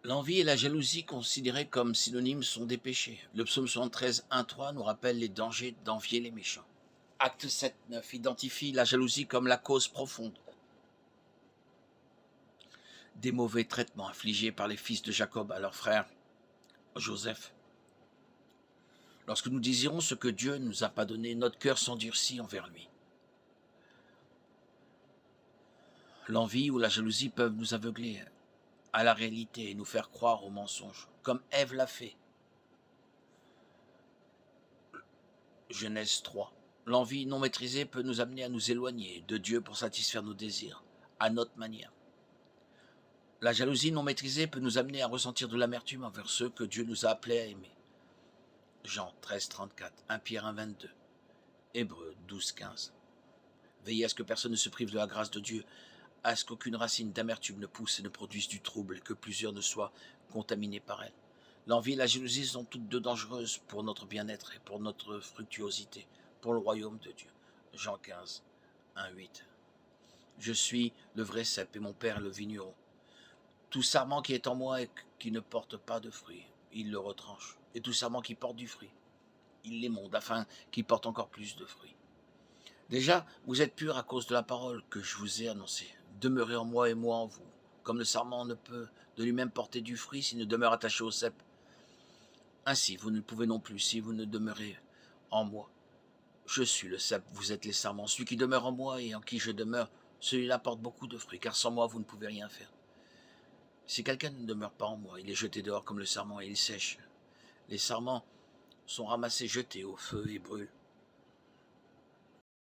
L'envie et la jalousie considérées comme synonymes sont des péchés. Le psaume 73, 1-3 nous rappelle les dangers d'envier les méchants. Acte 7, 9 identifie la jalousie comme la cause profonde des mauvais traitements infligés par les fils de Jacob à leur frère Joseph. Lorsque nous désirons ce que Dieu ne nous a pas donné, notre cœur s'endurcit envers lui. L'envie ou la jalousie peuvent nous aveugler à la réalité et nous faire croire aux mensonges, comme Ève l'a fait. Genèse 3. L'envie non maîtrisée peut nous amener à nous éloigner de Dieu pour satisfaire nos désirs, à notre manière. La jalousie non maîtrisée peut nous amener à ressentir de l'amertume envers ceux que Dieu nous a appelés à aimer. Jean 13, 34, 1 Pierre 1, 22, Hébreux 12, 15. Veillez à ce que personne ne se prive de la grâce de Dieu, à ce qu'aucune racine d'amertume ne pousse et ne produise du trouble, et que plusieurs ne soient contaminés par elle. L'envie et la jalousie sont toutes deux dangereuses pour notre bien-être et pour notre fructuosité, pour le royaume de Dieu. Jean 15, 1, 8. Je suis le vrai cep et mon père le vigneron. Tout sarment qui est en moi et qui ne porte pas de fruit, il le retranche. Et tout sarment qui porte du fruit, il l'émonde, afin qu'il porte encore plus de fruits. Déjà, vous êtes purs à cause de la parole que je vous ai annoncée. Demeurez en moi et moi en vous. Comme le sarment ne peut de lui-même porter du fruit s'il ne demeure attaché au cep. Ainsi, vous ne pouvez non plus si vous ne demeurez en moi. Je suis le cep, vous êtes les sarments. Celui qui demeure en moi et en qui je demeure, celui-là porte beaucoup de fruits, car sans moi, vous ne pouvez rien faire. Si quelqu'un ne demeure pas en moi, il est jeté dehors comme le sarment et il sèche. Les sarments sont ramassés, jetés au feu et brûlent.